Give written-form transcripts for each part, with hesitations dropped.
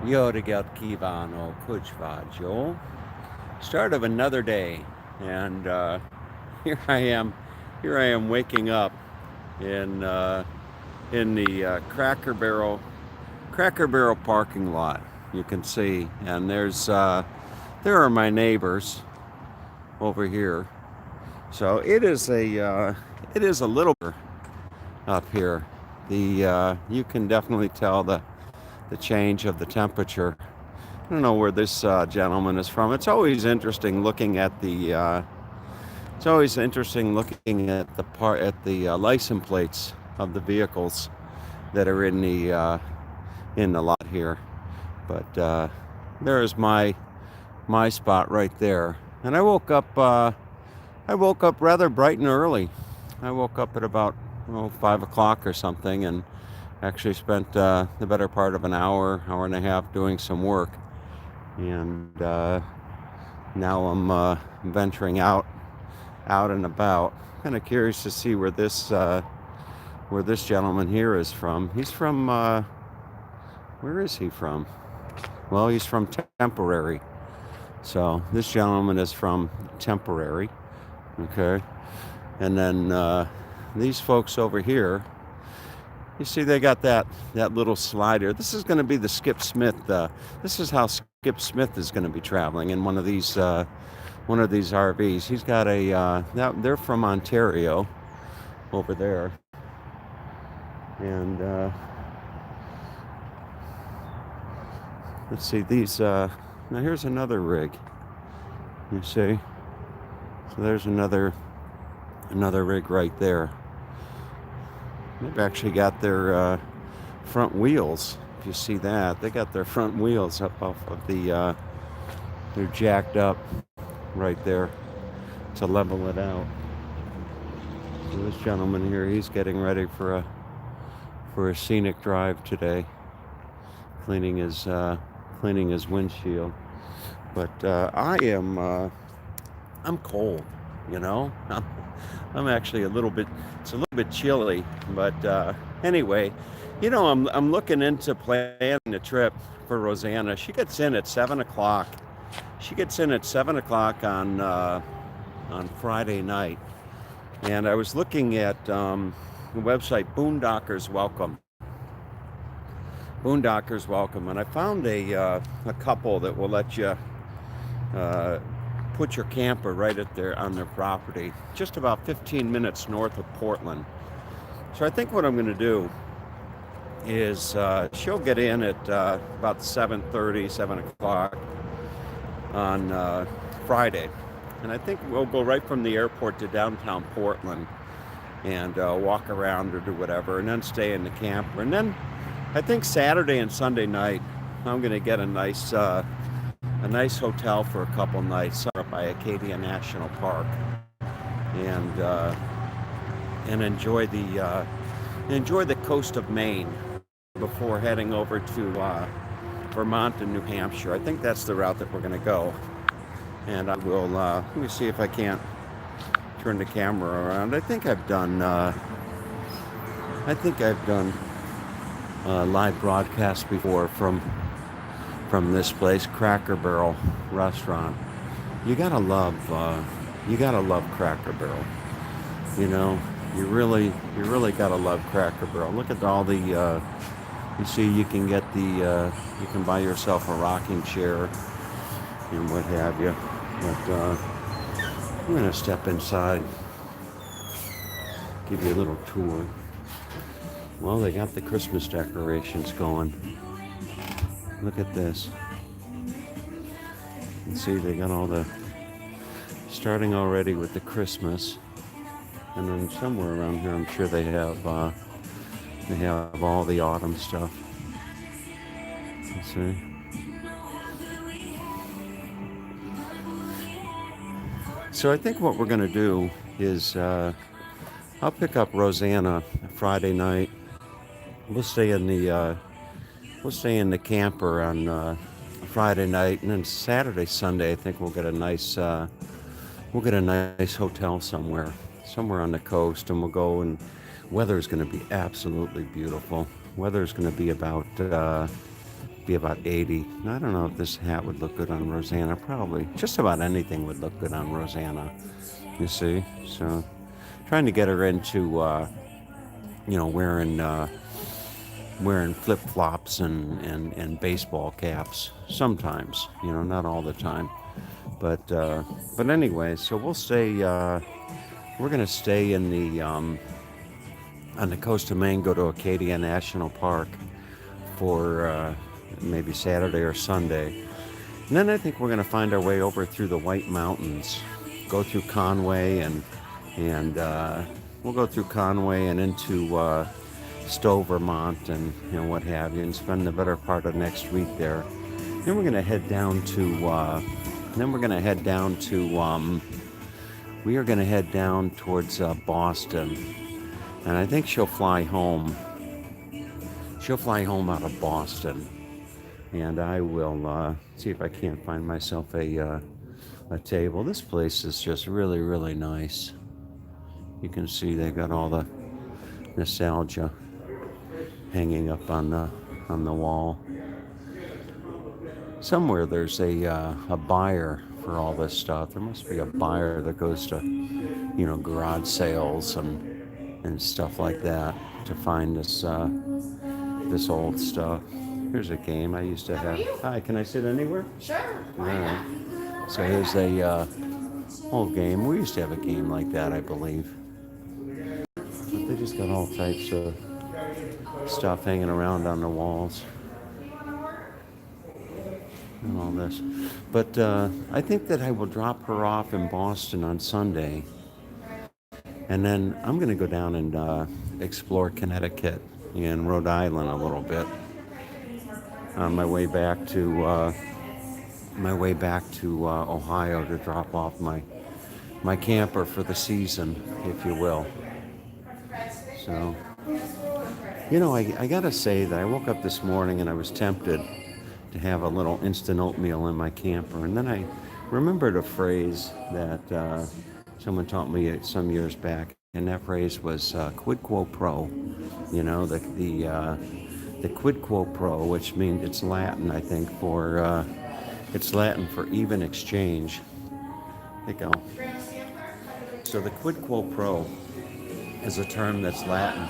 Jó reggelt kívánok, hogy vagy, jó? Start of another day, and here I am. Here I am waking up in the Cracker Barrel parking lot. You can see, and there are my neighbors over here. So it is a little up here. The you can definitely tell the change of the temperature. I don't know where this gentleman is from. It's always interesting looking at the license plates of the vehicles that are in the lot here. But there is my spot right there. And I woke up rather bright and early. I woke up at about 5 o'clock or something, and actually spent the better part of an hour and a half doing some work. And now I'm venturing out and about. Kind of curious to see where this gentleman here is from. He's from where is he from? Well, he's from Temporary. So this gentleman is from Temporary. Okay, and then these folks over here. You see, they got that little slider. This is going to be the Skip Smith. This is how Skip Smith is going to be traveling in one of these RVs. He's got they're from Ontario, over there, and let's see these. Now here's another rig. You see, so there's another rig right there. They've actually got their front wheels. If you see that, they got their front wheels up off of they're jacked up right there to level it out. So this gentleman here, he's getting ready for a scenic drive today, cleaning his windshield. But I'm cold, you know. I'm actually it's a little bit chilly, but anyway, I'm looking into planning a trip for Rosanna. She gets in at 7 o'clock. She gets in at 7 o'clock on Friday night. And I was looking at the website Boondockers Welcome. Boondockers Welcome. And I found a couple that will let you put your camper right on their property, just about 15 minutes north of Portland. So I think what I'm going to do is she'll get in at about 7:30, 7 o'clock on Friday. And I think we'll go right from the airport to downtown Portland and walk around or do whatever, and then stay in the camper. And then I think Saturday and Sunday night, I'm going to get a nice hotel for a couple nights up by Acadia National Park, and enjoy the coast of Maine before heading over to Vermont and New Hampshire. I think that's the route that we're going to go. And I will let me see if I can't turn the camera around. I think I've done live broadcasts before from this place, Cracker Barrel restaurant. You gotta love Cracker Barrel. You really gotta love Cracker Barrel. Look at all the you see, you can you can buy yourself a rocking chair and what have you. But I'm gonna step inside, give you a little tour. Well, they got the Christmas decorations going. Look at this. You see, they got starting already with the Christmas, and then somewhere around here, I'm sure they have all the autumn stuff. You see. So I think what we're going to do is I'll pick up Rosanna Friday night. We'll stay in the camper on Friday night, and then Saturday, Sunday, I think we'll get a nice hotel somewhere on the coast, and we'll go. And weather's going to be absolutely beautiful. Weather's going to be about be about 80. And I don't know if this hat would look good on Rosanna. Probably. Just about anything would look good on Rosanna. You see? So trying to get her into, wearing flip-flops and baseball caps sometimes, not all the time. But anyway, so we're going to stay on the coast of Maine, go to Acadia National Park for maybe Saturday or Sunday. And then I think we're going to find our way over through the White Mountains, go through Conway and we'll go through Conway and into Stowe, Vermont, and what have you, and spend the better part of next week there. Then we're going to head down to. We are going to head down towards Boston, and I think she'll fly home. She'll fly home out of Boston, and I will see if I can't find myself a table. This place is just really, really nice. You can see they got all the nostalgia hanging up on the wall. Somewhere there's a buyer for all this stuff. There must be a buyer that goes to garage sales and stuff like that to find this old stuff. Here's a game I used to have. Hi, can I sit anywhere? Sure. All right. So here's a old game. We used to have a game like that, I believe. But they just got all types of stuff hanging around on the walls and all this. But I think that I will drop her off in Boston on Sunday, and then I'm going to go down and explore Connecticut and Rhode Island a little bit on my way back to Ohio to drop off my camper for the season, if you will. So, I gotta say that I woke up this morning and I was tempted to have a little instant oatmeal in my camper, and then I remembered a phrase that someone taught me some years back, and that phrase was "Quid Quo Pro." The Quid Quo Pro, which means it's Latin, I think, for even exchange. There you go. So the Quid Quo Pro is a term that's Latin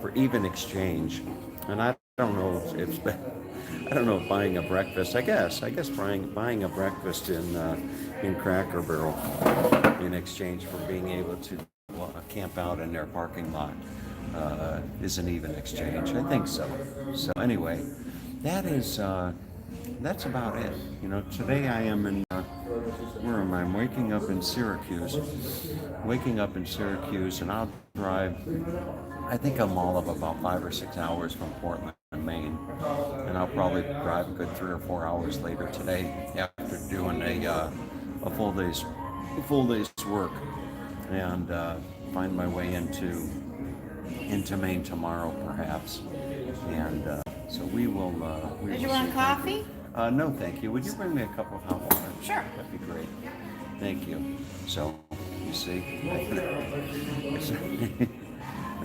for even exchange, and I don't know if buying a breakfast. I guess buying a breakfast in Cracker Barrel in exchange for being able to camp out in their parking lot is an even exchange. I think so. So anyway, that's about it. Today I am in. Where am I? I'm waking up in Syracuse, and I'll drive. I think I'm all of about 5 or 6 hours from Portland, Maine, and I'll probably drive a good 3 or 4 hours later today after doing a full day's work, and find my way into Maine tomorrow, perhaps. And so we will. Did you want coffee? No, thank you. Would you bring me a cup of hot water? Sure. That'd be great. Thank you. So, you see.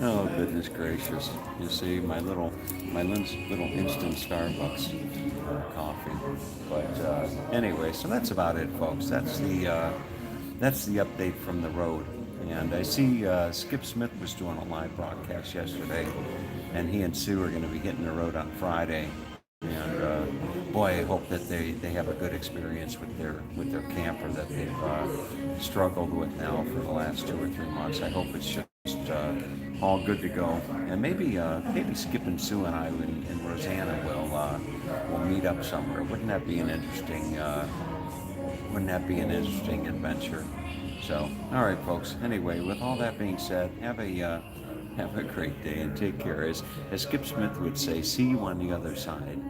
Oh, goodness gracious. You see, my little instant Starbucks coffee. But anyway, so that's about it, folks. That's the update from the road. And I see Skip Smith was doing a live broadcast yesterday, and he and Sue are going to be hitting the road on Friday. And boy, I hope that they have a good experience with their camper that they've struggled with now for the last 2 or 3 months. I hope it's just all good to go. And maybe Skip and Sue and I and Rosanna will meet up somewhere. Wouldn't that be an interesting adventure? So, all right, folks. Anyway, with all that being said, have a great day and take care. As Skip Smith would say, see you on the other side.